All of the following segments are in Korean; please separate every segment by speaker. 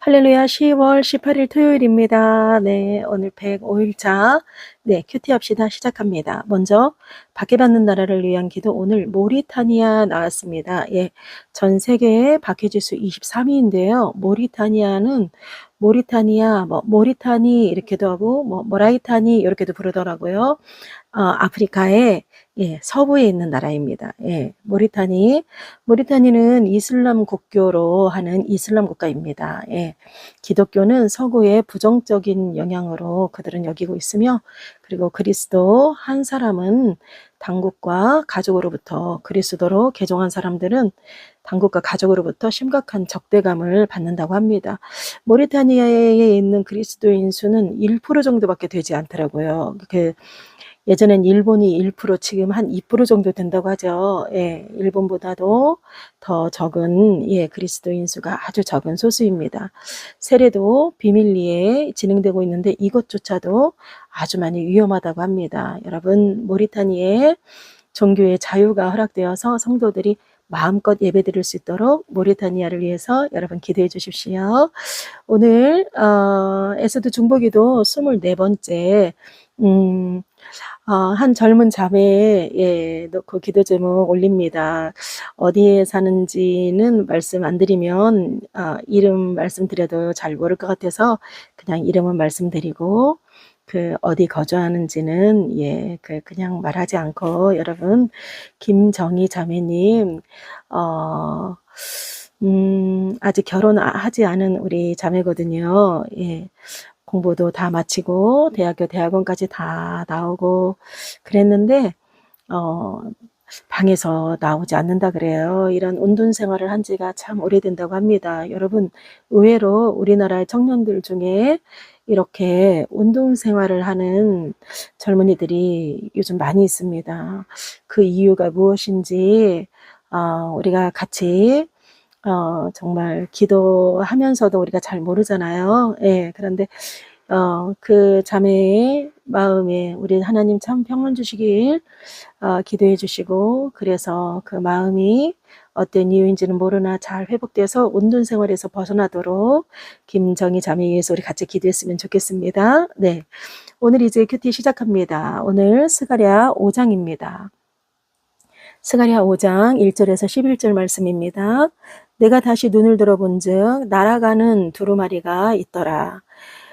Speaker 1: 할렐루야. 10월 18일 토요일입니다. 네, 오늘 105일차 큐티 합시다 시작합니다. 먼저 박해받는 나라를 위한 기도, 오늘 모리타니아 나왔습니다. 전 세계의 박해지수 23위인데요. 모리타니아, 모리타니 이렇게도 하고 모라이타니 이렇게도 부르더라고요. 아프리카의 서부에 있는 나라입니다. 모리타니는 이슬람 국교로 하는 이슬람 국가입니다. 기독교는 서구의 부정적인 영향으로 그들은 여기고 있으며, 그리고 그리스도 한 사람은 당국과 가족으로부터, 그리스도로 개종한 사람들은 당국과 가족으로부터 심각한 적대감을 받는다고 합니다. 모리타니아에 있는 그리스도인 수는 1% 정도밖에 되지 않더라고요. 예전엔 일본이 1%, 지금 한 2% 정도 된다고 하죠. 일본보다도 더 적은 그리스도인 수가 아주 적은 소수입니다. 세례도 비밀리에 진행되고 있는데 이것조차도 아주 많이 위험하다고 합니다. 여러분, 모리타니아의 종교의 자유가 허락되어서 성도들이 마음껏 예배드릴 수 있도록 모리타니아를 위해서 여러분 기도해 주십시오. 오늘 에스더 중보기도 24번째 한 젊은 자매에 놓고 기도 제목 올립니다. 어디에 사는지는 말씀 안 드리면 이름 말씀드려도 잘 모를 것 같아서 그냥 이름은 말씀드리고, 어디 거주하는지는 그냥 말하지 않고, 여러분, 김정희 자매님, 아직 결혼하지 않은 우리 자매거든요. 공부도 다 마치고 대학교 대학원까지 다 나오고 그랬는데 방에서 나오지 않는다 그래요. 이런 운동 생활을 한 지가 참 오래된다고 합니다. 여러분, 의외로 우리나라의 청년들 중에 이렇게 운동 생활을 하는 젊은이들이 요즘 많이 있습니다. 그 이유가 무엇인지 우리가 같이 정말 기도하면서도 우리가 잘 모르잖아요. 그런데 그 자매의 마음에 우리 하나님 참 평안 주시길 기도해 주시고, 그래서 그 마음이 어떤 이유인지는 모르나 잘 회복돼서 운동 생활에서 벗어나도록 김정희 자매에 의해서 우리 같이 기도했으면 좋겠습니다. 오늘 이제 큐티 시작합니다. 오늘 스가랴 5장입니다. 스가랴 5장 1절에서 11절 말씀입니다. 내가 다시 눈을 들어본즉 날아가는 두루마리가 있더라.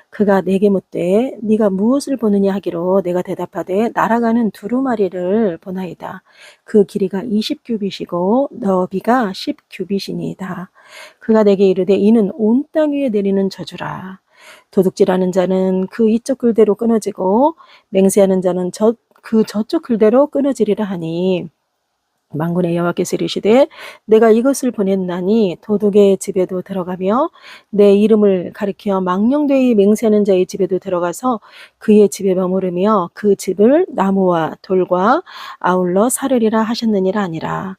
Speaker 1: 그가 내게 묻되 네가 무엇을 보느냐 하기로 내가 대답하되 날아가는 두루마리를 보나이다. 그 길이가 20규빗이고 너비가 10규빗이니이다. 그가 내게 이르되 이는 온 땅 위에 내리는 저주라. 도둑질하는 자는 그 이쪽 글대로 끊어지고 맹세하는 자는 저쪽 글대로 끊어지리라 하니, 만군의 여호와께서 이르시되 내가 이것을 보냈나니 도둑의 집에도 들어가며 내 이름을 가리켜 망령되이 맹세하는 자의 집에도 들어가서 그의 집에 머무르며 그 집을 나무와 돌과 아울러 사르리라 하셨느니라 하니라.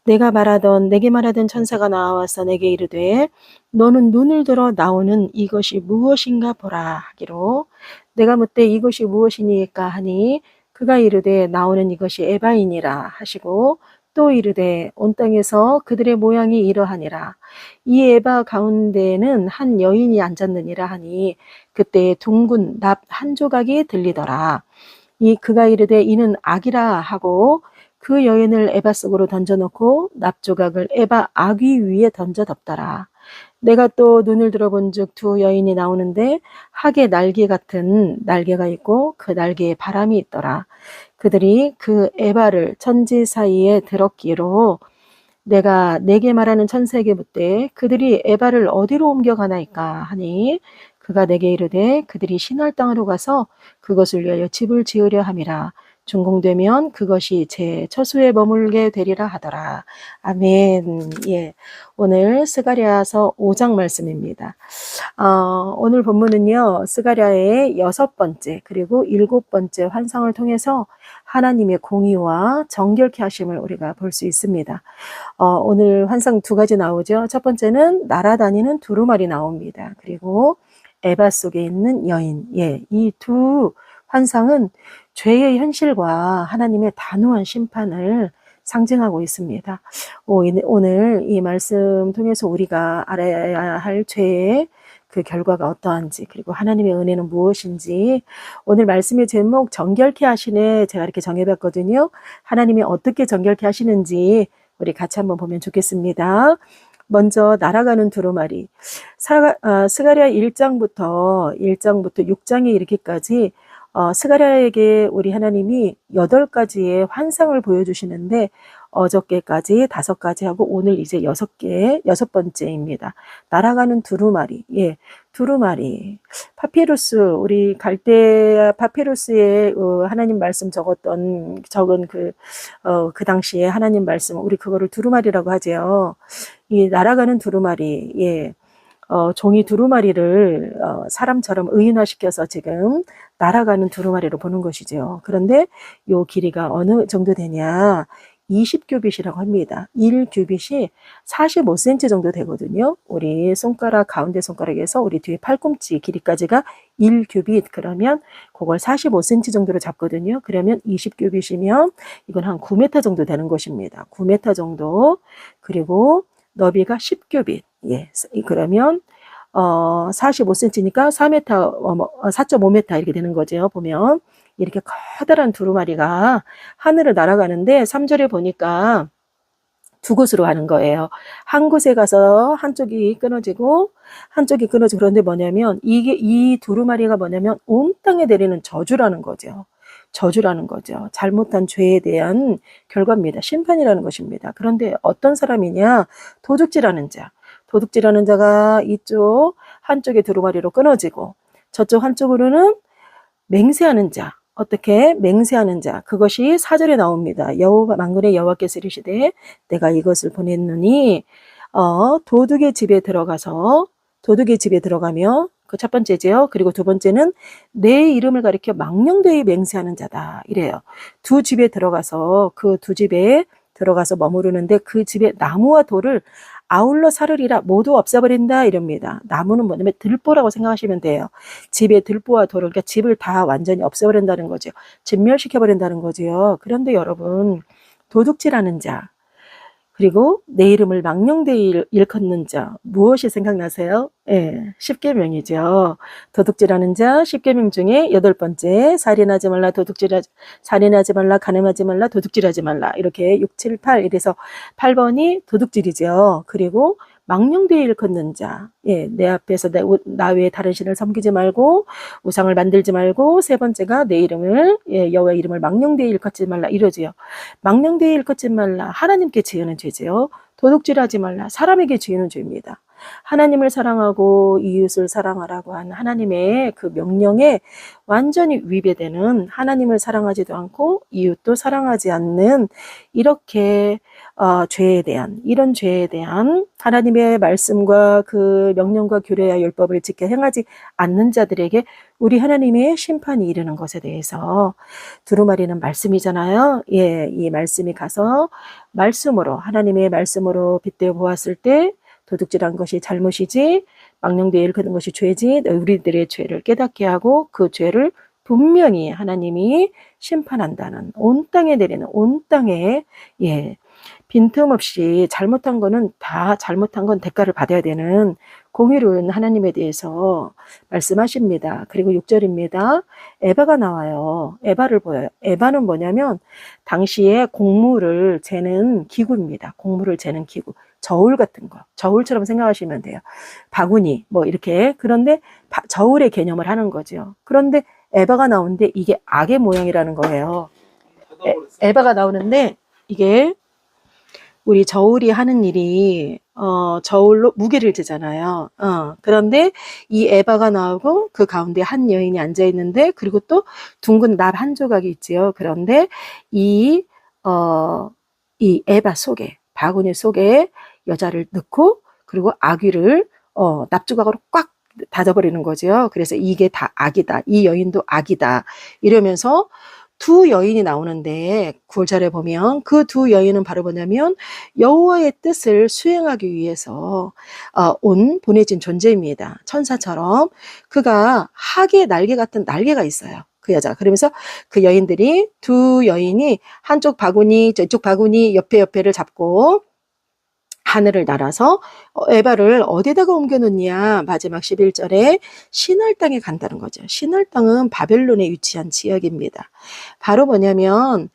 Speaker 1: 내게 말하던 천사가 나와서 내게 이르되 너는 눈을 들어 나오는 이것이 무엇인가 보라 하기로, 내가 묻되 이것이 무엇이니까 하니 그가 이르되 나오는 이것이 에바이니라 하시고, 또 이르되 온 땅에서 그들의 모양이 이러하니라. 이 에바 가운데에는 한 여인이 앉았느니라 하니 그때 둥근 납 한 조각이 들리더라. 그가 이르되 이는 악이라 하고 그 여인을 에바 속으로 던져놓고 납 조각을 에바 아귀 위에 던져 덮더라. 내가 또 눈을 들어본즉 두 여인이 나오는데 학의 날개 같은 날개가 있고 그 날개에 바람이 있더라. 그들이 그 에바를 천지 사이에 들었기로 내가 내게 말하는 천사에게 묻되 그들이 에바를 어디로 옮겨가나이까 하니, 그가 내게 이르되 그들이 시날 땅으로 가서 그것을 위하여 집을 지으려 함이라. 준공되면 그것이 제 처소에 머물게 되리라 하더라. 아멘. 오늘 스가랴서 5장 말씀입니다. 오늘 본문은요, 스가랴의 6번째 그리고 7번째 환상을 통해서 하나님의 공의와 정결케 하심을 우리가 볼 수 있습니다. 오늘 환상 두 가지 나오죠. 첫 번째는 날아다니는 두루마리 나옵니다. 그리고 에바 속에 있는 여인. 이 두 환상은 죄의 현실과 하나님의 단호한 심판을 상징하고 있습니다. 오늘 이 말씀 통해서 우리가 알아야 할 죄의 그 결과가 어떠한지, 그리고 하나님의 은혜는 무엇인지, 오늘 말씀의 제목 정결케 하시네, 제가 이렇게 정해봤거든요. 하나님이 어떻게 정결케 하시는지 우리 같이 한번 보면 좋겠습니다. 먼저 날아가는 두루마리. 스가랴 1장부터 6장에 이르기까지 스가랴에게 우리 하나님이 8가지의 환상을 보여주시는데, 어저께까지 5가지 하고 오늘 이제 6번째입니다. 날아가는 두루마리. 예, 두루마리. 파피루스, 우리 갈대아 파피루스에 하나님 말씀 적은 그 당시에 하나님 말씀, 우리 그거를 두루마리라고 하죠. 이 날아가는 두루마리. 예. 종이 두루마리를 사람처럼 의인화시켜서 지금 날아가는 두루마리로 보는 것이죠. 그런데 요 길이가 어느 정도 되냐? 20규빗이라고 합니다. 1규빗이 45cm 정도 되거든요. 우리 손가락, 가운데 손가락에서 우리 뒤에 팔꿈치 길이까지가 1규빗. 그러면 그걸 45cm 정도로 잡거든요. 그러면 20규빗이면 이건 한 9m 정도 되는 것입니다. 9m 정도. 그리고 너비가 10규빗. 예. 그러면 45cm니까 4.5m 이렇게 되는 거죠. 보면 이렇게 커다란 두루마리가 하늘을 날아가는데 3절에 보니까 두 곳으로 가는 거예요. 한 곳에 가서 한쪽이 끊어지고 한쪽이 끊어지고. 그런데 뭐냐면 이 두루마리가 뭐냐면 온 땅에 내리는 저주라는 거죠. 저주라는 거죠. 잘못한 죄에 대한 결과입니다. 심판이라는 것입니다. 그런데 어떤 사람이냐? 도둑질하는 자. 도둑질하는 자가 이쪽 한쪽의 두루마리로 끊어지고 저쪽 한쪽으로는 맹세하는 자. 어떻게? 맹세하는 자. 그것이 4절에 나옵니다. 여호와 만군의 여호와께서 이르시되 내가 이것을 보냈느니 도둑의 집에 들어가며 그 첫 번째죠. 그리고 두 번째는 내 이름을 가리켜 망령되이 맹세하는 자다. 이래요. 두 집에 들어가서 그 두 집에 들어가서 머무르는데 그 집에 나무와 돌을 아울러 사르리라 모두 없애버린다 이럽니다. 나무는 뭐냐면 들보라고 생각하시면 돼요. 집에 들보와 돌을, 그러니까 집을 다 완전히 없애버린다는 거죠. 진멸시켜버린다는 거죠. 그런데 여러분, 도둑질하는 자, 그리고 내 이름을 망령되이 일컫는 자, 무엇이 생각나세요? 예, 십계명이죠. 도둑질하는 자, 십계명 중에 8번째, 살인하지 말라, 살인하지 말라, 간음하지 말라, 도둑질하지 말라. 이렇게 6, 7, 8. 이래서 8번이 도둑질이죠. 그리고 망령되이 일컫는 자, 예, 내 앞에서 나 외에 다른 신을 섬기지 말고 우상을 만들지 말고. 세 번째가 내 이름을, 예, 여호와의 이름을 망령되이 일컫지 말라 이러지요. 망령되이 일컫지 말라, 하나님께 지으는 죄지요. 도둑질하지 말라, 사람에게 지으는 죄입니다. 하나님을 사랑하고 이웃을 사랑하라고 한 하나님의 그 명령에 완전히 위배되는, 하나님을 사랑하지도 않고 이웃도 사랑하지 않는 이렇게 이런 죄에 대한 하나님의 말씀과 그 명령과 규례와 율법을 지켜 행하지 않는 자들에게 우리 하나님의 심판이 이르는 것에 대해서, 두루마리는 말씀이잖아요. 예, 이 말씀이 가서 말씀으로, 하나님의 말씀으로 빗대어 보았을 때 도둑질한 것이 잘못이지, 망령되이 일컫는 것이 죄지, 우리들의 죄를 깨닫게 하고 그 죄를 분명히 하나님이 심판한다는, 온 땅에 내리는, 온 땅에, 예, 빈틈없이 잘못한 거는 다 잘못한 건 대가를 받아야 되는 공의로운 하나님에 대해서 말씀하십니다. 그리고 6절입니다. 에바가 나와요. 에바를 보여요. 에바는 뭐냐면 당시에 곡물을 재는 기구입니다. 곡물을 재는 기구. 저울 같은 거. 저울처럼 생각하시면 돼요. 바구니 뭐 이렇게. 그런데 저울의 개념을 하는 거죠. 그런데 에바가 나오는데 이게 악의 모양이라는 거예요. 에바가 나오는데 이게 우리 저울이 하는 일이 저울로 무게를 재잖아요. 그런데 이 에바가 나오고 그 가운데 한 여인이 앉아 있는데, 그리고 또 둥근 납 한 조각이 있지요. 그런데 이 에바 속에, 바구니 속에 여자를 넣고, 그리고 아귀를 납조각으로 꽉 닫아버리는 거죠. 그래서 이게 다 악이다. 이 여인도 악이다. 이러면서 두 여인이 나오는데 9절에 보면 그 두 여인은 바로 뭐냐면 여호와의 뜻을 수행하기 위해서 보내진 존재입니다. 천사처럼. 그가 학의 날개 같은 날개가 있어요. 그 여자가. 그러면서 그 여인들이, 두 여인이 한쪽 바구니, 저쪽 바구니 옆에를 잡고 하늘을 날아서 에바를 어디다가 옮겨놓냐. 마지막 11절에 시늘 땅에 간다는 거죠. 시늘 땅은 바벨론에 위치한 지역입니다. 바로 뭐냐면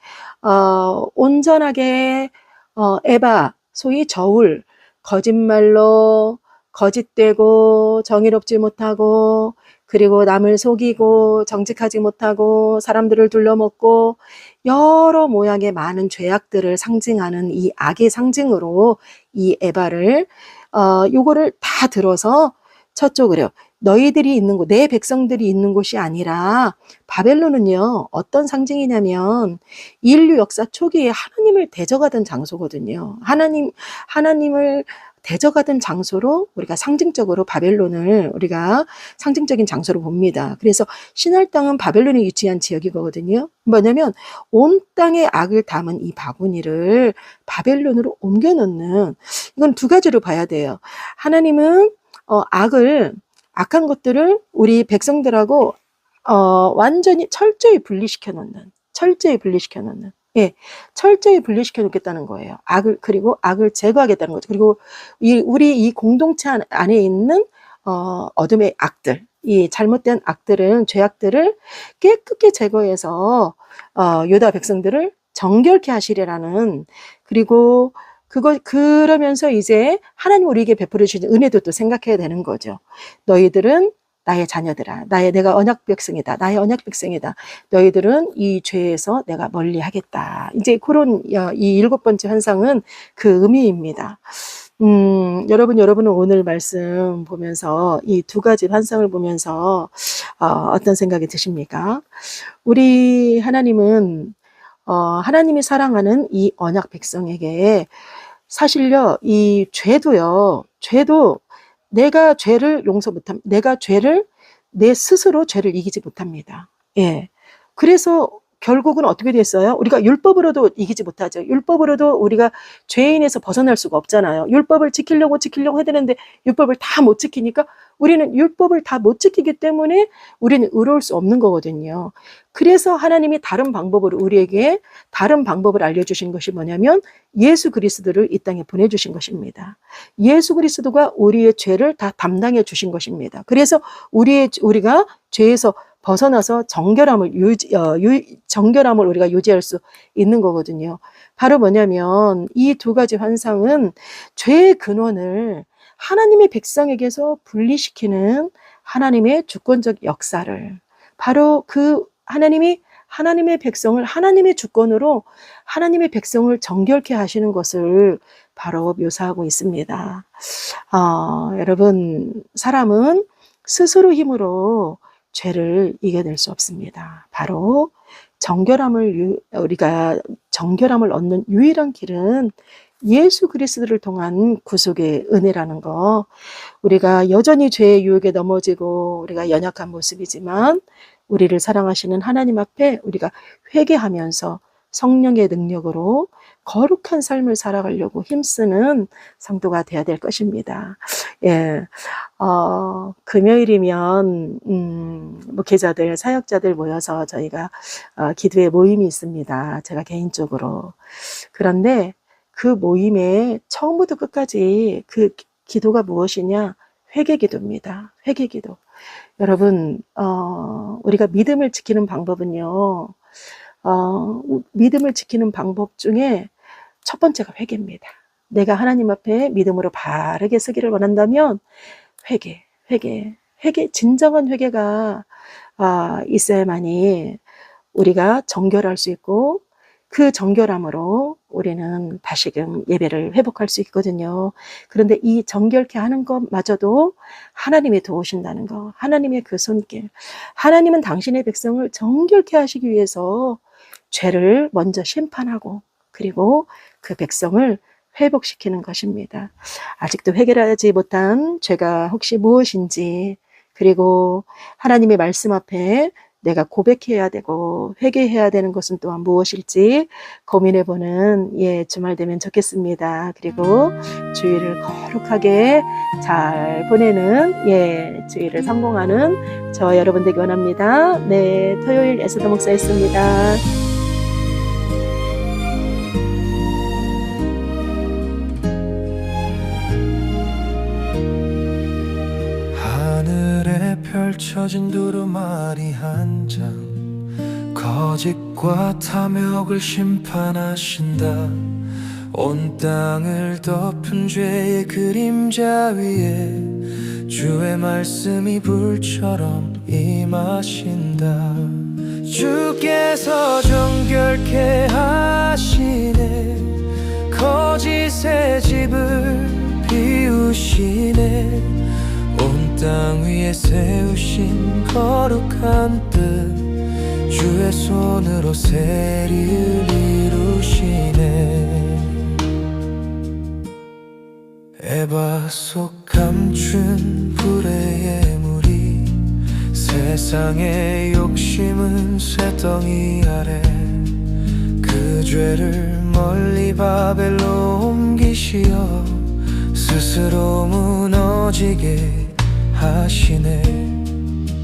Speaker 1: 온전하게 에바, 소위 저울, 거짓말로 거짓되고 정의롭지 못하고 그리고 남을 속이고 정직하지 못하고 사람들을 둘러먹고 여러 모양의 많은 죄악들을 상징하는 이 악의 상징으로 이 에바를 요거를 다 들어서 저쪽으로 너희들이 있는 곳, 내 백성들이 있는 곳이 아니라 바벨론은요 어떤 상징이냐면 인류 역사 초기에 하나님을 대적하던 장소거든요. 하나님을 대적하던 장소로 우리가 상징적으로 바벨론을 우리가 상징적인 장소로 봅니다. 그래서 시날 땅은 바벨론에 위치한 지역이거든요. 뭐냐면 온 땅의 악을 담은 이 바구니를 바벨론으로 옮겨놓는, 이건 두 가지로 봐야 돼요. 하나님은 악한 것들을 우리 백성들하고 완전히 철저히 분리시켜 놓는, 예, 철저히 분리시켜 놓겠다는 거예요. 그리고 악을 제거하겠다는 거죠. 그리고 우리 이 공동체 안에 있는 어둠의 악들, 이 잘못된 악들은, 죄악들을 깨끗게 제거해서 유다 백성들을 정결케 하시리라는, 그리고 그러면서 이제 하나님 우리에게 베풀어 주신 은혜도 또 생각해야 되는 거죠. 너희들은 나의 자녀들아, 내가 언약 백성이다. 나의 언약 백성이다. 너희들은 이 죄에서 내가 멀리 하겠다. 이제 그런 이 7번째 환상은 그 의미입니다. 여러분은 오늘 말씀 보면서 이 두 가지 환상을 보면서 어떤 생각이 드십니까? 우리 하나님은 하나님이 사랑하는 이 언약 백성에게 사실요, 이 죄도 내가 죄를 내 스스로 죄를 이기지 못합니다. 예. 그래서 결국은 어떻게 됐어요? 우리가 율법으로도 이기지 못하죠. 율법으로도 우리가 죄인에서 벗어날 수가 없잖아요. 율법을 지키려고 해야 되는데 율법을 다 못 지키니까 우리는 율법을 다 못 지키기 때문에 우리는 의로울 수 없는 거거든요. 그래서 하나님이 우리에게 다른 방법을 알려주신 것이 뭐냐면 예수 그리스도를 이 땅에 보내주신 것입니다. 예수 그리스도가 우리의 죄를 다 담당해 주신 것입니다. 그래서 우리가 죄에서 벗어나서 정결함을 우리가 유지할 수 있는 거거든요. 바로 뭐냐면 이 두 가지 환상은 죄의 근원을 하나님의 백성에게서 분리시키는 하나님의 주권적 역사를, 바로 그 하나님의 백성을 하나님의 주권으로 하나님의 백성을 정결케 하시는 것을 바로 묘사하고 있습니다. 여러분, 사람은 스스로 힘으로 죄를 이겨낼 수 없습니다. 바로 우리가 정결함을 얻는 유일한 길은 예수 그리스도를 통한 구속의 은혜라는 거. 우리가 여전히 죄의 유혹에 넘어지고 우리가 연약한 모습이지만 우리를 사랑하시는 하나님 앞에 우리가 회개하면서 성령의 능력으로 거룩한 삶을 살아가려고 힘쓰는 성도가 되어야 될 것입니다. 예, 금요일이면 목회자들, 사역자들 모여서 저희가 기도의 모임이 있습니다. 제가 개인적으로. 그런데 그 모임의 처음부터 끝까지 그 기도가 무엇이냐? 회개기도입니다. 회개기도. 여러분, 우리가 믿음을 지키는 방법은요, 믿음을 지키는 방법 중에 첫 번째가 회개입니다. 내가 하나님 앞에 믿음으로 바르게 서기를 원한다면 회개, 진정한 회개가 있어야만이 우리가 정결할 수 있고 그 정결함으로 우리는 다시금 예배를 회복할 수 있거든요. 그런데 이 정결케 하는 것마저도 하나님이 도우신다는 거, 하나님의 그 손길. 하나님은 당신의 백성을 정결케 하시기 위해서 죄를 먼저 심판하고 그리고 그 백성을 회복시키는 것입니다. 아직도 해결하지 못한 죄가 혹시 무엇인지, 그리고 하나님의 말씀 앞에 내가 고백해야 되고 회개해야 되는 것은 또한 무엇일지 고민해보는 주말 되면 좋겠습니다. 그리고 주일을 거룩하게 잘 보내는 주일을 성공하는 저와 여러분 되기 원합니다. 네, 토요일 에스더 목사였습니다.
Speaker 2: 하늘에 펼쳐진 두루마리 한 장, 거짓과 탐욕을 심판하신다. 온 땅을 덮은 죄의 그림자 위에 주의 말씀이 불처럼 임하신다. 주께서 정결케 하시네, 거짓의 집을 비우시네. 온 땅 위에 세우신 거룩한 뜻, 주의 손으로 세리를 이루시네. 에바 속 감춘 불의 예물이, 세상의 욕심은 쇠덩이 아래. 그 죄를 멀리 바벨로 옮기시어 스스로 무너지게 하시네.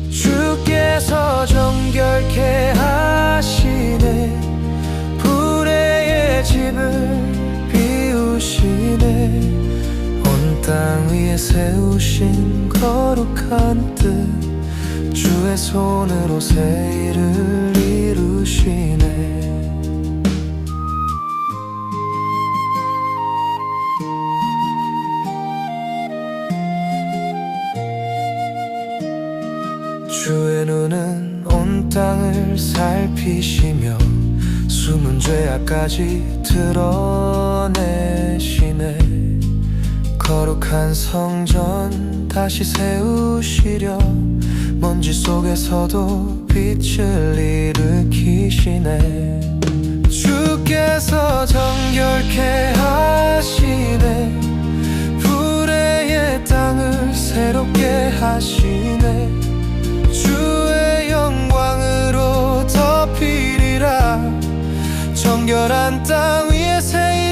Speaker 2: 주께서 정결케 하시네, 불의의 집을 비우시네. 온 땅 위에 세우신 거룩한 뜻, 주의 손으로 새 일을 이루시네. 주의 눈은 온 땅을 살피시며 숨은 죄악까지 드러내시네. 거룩한 성전 다시 세우시려 먼지 속에서도 빛을 일으키시네. 주께서 정결케 하시네, 불의의 땅을 새롭게 하시네. 주의 영광으로 덮이리라, 정결한 땅 위에 새